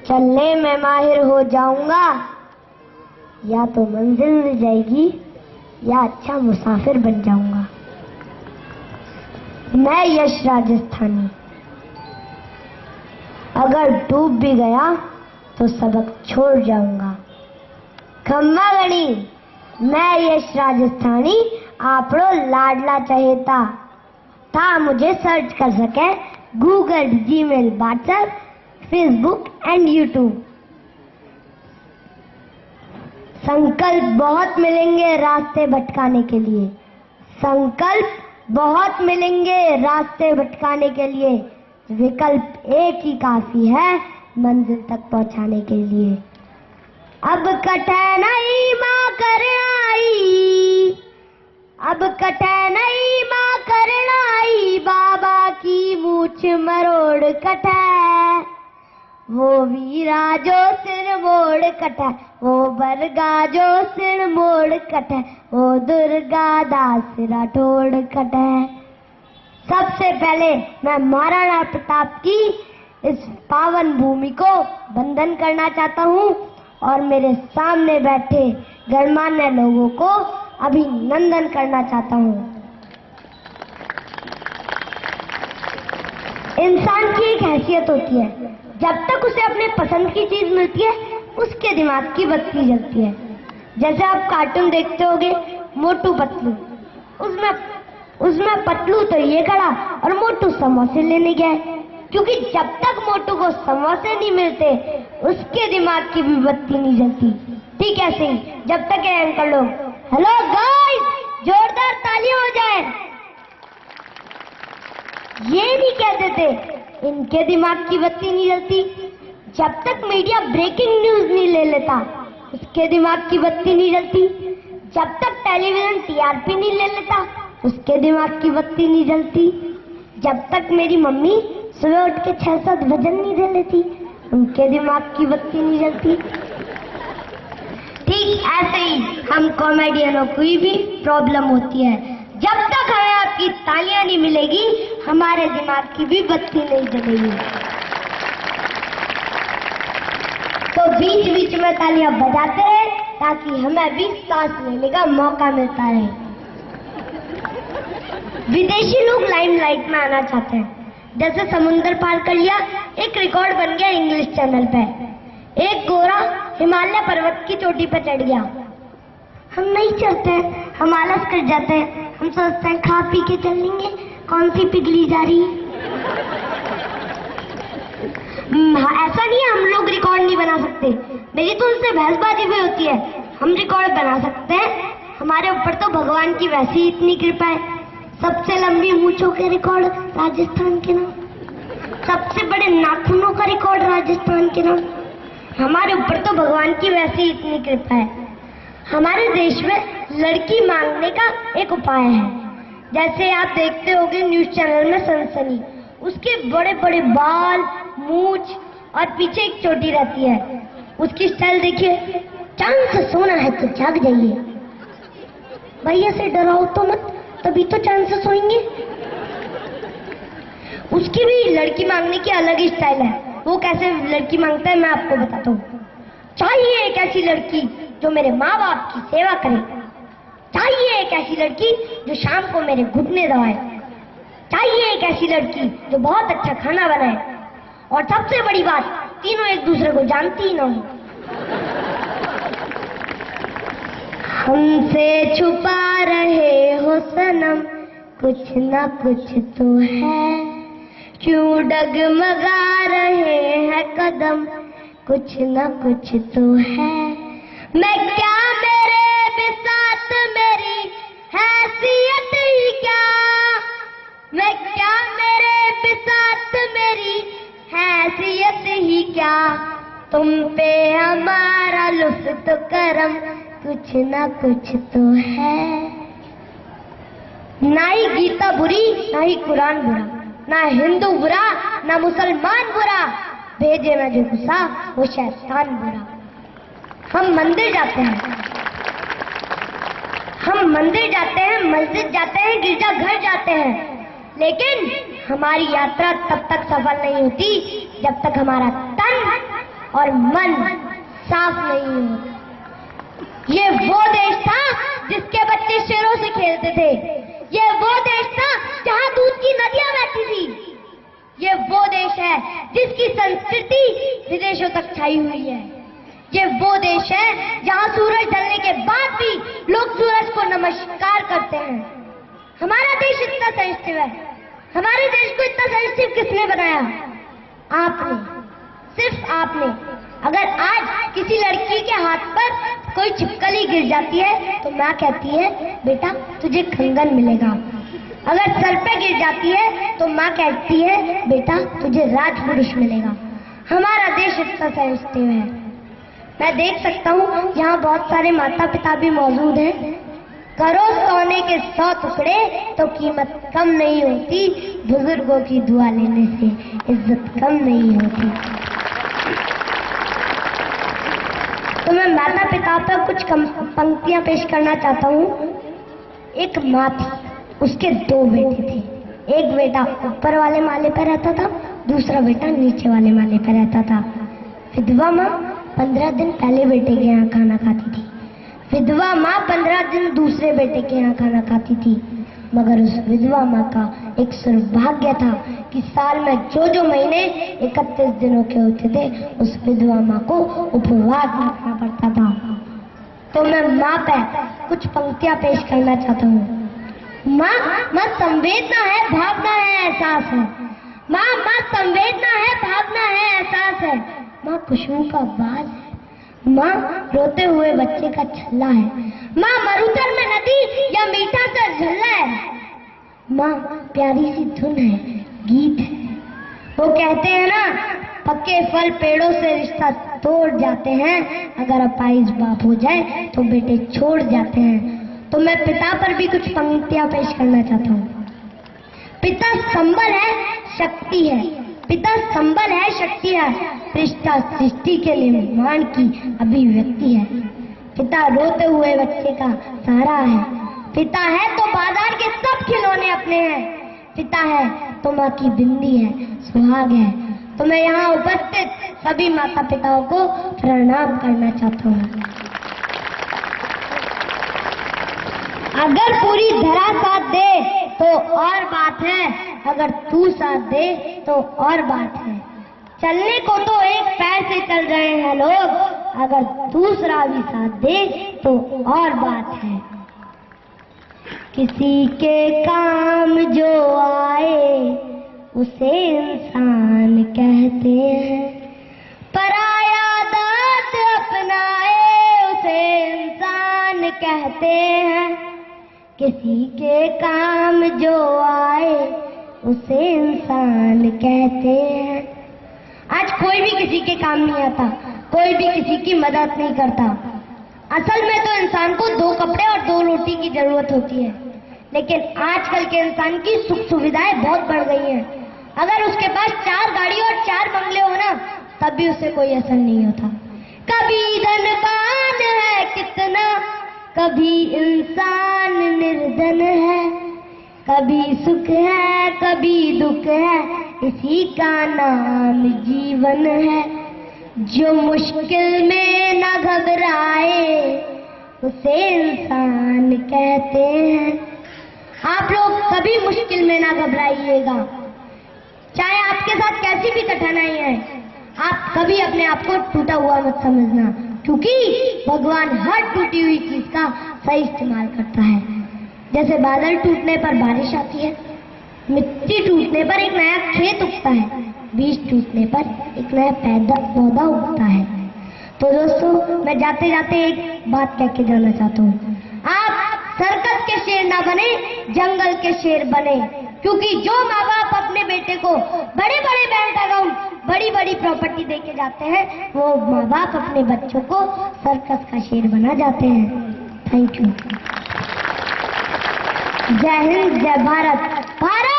चलने में माहिर हो जाऊंगा, या तो मंजिल मिल जाएगी या अच्छा मुसाफिर बन जाऊंगा। मैं यश राजस्थानी, अगर डूब भी गया तो सबक छोड़ जाऊंगा। खम्मा गणी, मैं यश राजस्थानी आपड़ो लाडला चहेता था। मुझे सर्च कर सके Google, Gmail, WhatsApp, Facebook and YouTube. संकल्प बहुत मिलेंगे रास्ते भटकाने के लिए, संकल्प बहुत मिलेंगे रास्ते भटकाने के लिए। विकल्प एक ही काफी है मंजिल तक पहुंचाने के लिए। अब कटे नहीं मां करनाई, अब कटे नहीं मां करनाई, बाबा की मूछ मरोड़ कटे। वो वीरा जो सिर मोड़ कटे, वो बरगा जो सिर मोड़ कटे, वो दुर्गा दास राठौड़ कटे। सबसे पहले मैं महाराणा प्रताप की इस पावन भूमि को वंदन करना चाहता हूँ और मेरे सामने बैठे गणमान्य लोगों को अभिनंदन करना चाहता हूँ। इंसान की एक हैसियत होती है, जब तक उसे अपने पसंद की चीज मिलती है उसके दिमाग की बत्ती जलती है। जैसे आप कार्टून देखते होंगे मोटू पतलू, उसमें पतलू तो ये खड़ा और मोटू समोसे लेने गया है, क्योंकि जब तक मोटू को समोसे नहीं मिलते उसके दिमाग की भी बत्ती नहीं जलती। ठीक है सही, जब तक ये अंकल लोग हेलो गाइस जोरदार तालियां हो जाए ये नहीं कहते थे, इनके दिमाग की बत्ती नहीं जलती। जब तक मीडिया ब्रेकिंग न्यूज नहीं ले लेता उसके दिमाग की बत्ती नहीं जलती। जब तक टेलीविजन टीआरपी नहीं ले लेता उसके दिमाग की बत्ती नहीं जलती। जब तक मेरी मम्मी सुबह उठ के 6-7 भजन नहीं दे लेती उनके दिमाग की बत्ती नहीं जलती। ठीक ऐसे ही हम कॉमेडियनों की भी प्रॉब्लम होती है, जब तक हमें आपकी तालियां नहीं मिलेगी हमारे दिमाग की भी बत्ती नहीं जलेगी। तो बीच बीच में तालियां बजाते रहे ताकि हमें भी सांस लेने का मौका मिलता रहे। विदेशी लोग लाइमलाइट में आना चाहते हैं, जैसे समुंदर पार कर लिया, एक रिकॉर्ड बन गया इंग्लिश चैनल पे। एक गोरा हिमालय पर्वत की चोटी पे चढ़ गया। हम नहीं चढ़ते, हम आलस कर जाते हैं, हम सोचते हैं खा पी के चलेंगे, कौन सी पिघली जा रही है। ऐसा नहीं है हम लोग रिकॉर्ड नहीं बना सकते, मेरी तो उनसे बहसबाजी भी होती है। हम रिकॉर्ड बना सकते हैं, हमारे ऊपर तो भगवान की वैसी इतनी कृपा है। सबसे लंबी मूंछों के रिकॉर्ड राजस्थान के नाम, सबसे बड़े नाखूनों का रिकॉर्ड राजस्थान के नाम। हमारे ऊपर तो भगवान की वैसी इतनी कृपा है। हमारे देश में लड़की मांगने का एक उपाय है, जैसे आप देखते होंगे न्यूज चैनल में सनसनी, उसके बड़े बड़े बाल, मूछ और पीछे एक चोटी रहती है। उसकी स्टाइल देखिए, चांद से सोना है तो जाग जाइए। भैया से डराओ तो मत, तभी तो चांद से सोएंगे। उसकी भी लड़की मांगने की अलग ही स्टाइल है। वो कैसे लड़की मांगता है मैं आपको बताता हूँ। चाहिए एक ऐसी लड़की जो मेरे माँ बाप की सेवा करे, चाहिए एक ऐसी लड़की जो शाम को मेरे घुटने दबाए, चाहिए एक ऐसी लड़की जो बहुत अच्छा खाना बनाए, और सबसे बड़ी बात तीनों एक दूसरे को जानती ही ना हो। हमसे छुपा रहे हो सनम कुछ ना कुछ तो है, क्यों डगमगा रहे हैं कदम कुछ ना कुछ तो है। मैं क्या मेरे बिसात मेरी हैसियत ही क्या, मैं क्या मेरे बिसात मेरी हैसियत ही क्या, तुम पे हमारा लुत्फ करम कुछ ना कुछ तो है। ना ही गीता बुरी ना ही कुरान बुरा, ना हिंदू बुरा ना मुसलमान बुरा, भेजे में जो घुसा वो शैतान बुरा। हम मंदिर जाते हैं, हम मंदिर जाते हैं, मस्जिद जाते हैं, गिरजा घर जाते हैं, लेकिन हमारी यात्रा तब तक सफल नहीं होती जब तक हमारा तन और मन साफ नहीं होता। ये वो देश था जिसके बच्चे शेरों से खेलते थे। ये वो देश था जहां दूध की नदियां बहती थी। ये वो देश है जिसकी संस्कृति विदेशों तक छाई हुई है। ये वो देश है जहां सूरज ढलने के बाद भी लोग सूरज को नमस्कार करते हैं। हमारा देश इतना सेंसिटिव है। हमारे देश को इतना सेंसिटिव किसने बनाया? आपने, सिर्फ आपने। अगर आज किसी लड़की के हाथ पर कोई छिपकली गिर जाती है तो माँ कहती है बेटा तुझे कंगन मिलेगा। अगर सर पे गिर जाती है तो माँ कहती है बेटा तुझे राजपुरुष मिलेगा। हमारा देश इतना सेंसिटिव है। मैं देख सकता हूँ यहाँ बहुत सारे माता पिता भी मौजूद हैं। करो सोने के 100 टुकड़े तो कीमत कम नहीं होती, बुजुर्गों की दुआ लेने से इज्जत कम नहीं होती। तो मैं माता पिता पर कुछ पंक्तियां पेश करना चाहता हूँ। एक माँ थी, उसके 2 बेटे थे। एक बेटा ऊपर वाले माले पर रहता था, दूसरा बेटा नीचे वाले माले पर रहता था। विधवा माँ 15 दिन पहले बेटे के यहाँ खाना खाती थी। विधवा माँ 15 दिन दूसरे बेटे के यहाँ खाना खाती थी। मगर उस विधवा माँ का एक सौभाग्य था कि साल में जो महीने 31 दिनों के होते थे उस विधवा माँ को उपवास रखना पड़ता था। तो मैं माँ पे कुछ पंक्तियां पेश करना चाहता हूँ। माँ संवेदना है, भावना है, एहसास है। माँ संवेदना है, भावना है, एहसास है। माँ खुशबू का बाज है। माँ रोते हुए बच्चे का छल्ला है। माँ मरुथल में नदी या मीठा सा झल्ला है। माँ प्यारी सी धुन है, गीत है। वो कहते हैं ना पक्के फल पेड़ों से रिश्ता तोड़ जाते हैं, अगर अपाइज बाप हो जाए तो बेटे छोड़ जाते हैं। तो मैं पिता पर भी कुछ पंक्तियां पेश करना चाहता हूँ। पिता संबल है, शक्ति है। पिता संबल है, शक्ति है। पिता सृष्टि के निर्माण की अभिव्यक्ति है। पिता रोते हुए बच्चे का सहारा है। पिता है तो बाजार के सब खिलौने अपने हैं। पिता है तो माँ की बिंदी है, सुहाग है। तो मैं यहाँ उपस्थित सभी माता पिताओं को प्रणाम करना चाहता हूँ। अगर पूरी धरा साथ दे तो और बात है, अगर तू साथ दे तो और बात है। चलने को तो एक पैर से चल रहे हैं लोग, अगर दूसरा भी साथ दे तो और बात है। किसी के काम जो आए उसे इंसान कहते हैं, पराया दांत अपनाए उसे इंसान कहते हैं। किसी के काम जो आए उसे इंसान कहते हैं। आज कोई भी किसी के काम नहीं आता, कोई भी किसी की मदद नहीं करता। असल में तो इंसान को 2 कपड़े और 2 रोटी की जरूरत होती है, लेकिन आजकल के इंसान की सुख सुविधाएं बहुत बढ़ गई हैं। अगर उसके पास 4 गाड़ी और 4 बंगले हो ना, तब भी उसे कोई असर नहीं होता। कभी धनवान है कितना, कभी इंसान निर्धन है। कभी सुख है कभी दुख है, इसी का नाम जीवन है। जो मुश्किल में न घबराए उसे इंसान कहते हैं। आप लोग कभी मुश्किल में ना घबराइएगा, चाहे आपके साथ कैसी भी कठिनाई है। आप कभी अपने आप को टूटा हुआ मत समझना, क्योंकि भगवान हर टूटी हुई चीज का सही इस्तेमाल करता है। जैसे बादल टूटने पर बारिश आती है, मिट्टी टूटने पर एक नया खेत उगता है, बीज टूटने पर एक नया पौधा उगता है। तो दोस्तों मैं जाते जाते एक बात कह के जाना चाहता हूँ। आप सर्कस के शेर ना बने, जंगल के शेर बने। क्योंकि जो माँ बाप अपने बेटे को बड़े बड़े बैंक अकाउंट, बड़ी बड़ी प्रॉपर्टी देके जाते हैं, वो माँ बाप अपने बच्चों को सर्कस का शेर बना जाते हैं। Thank you. जय हिंद, जय भारत। भारत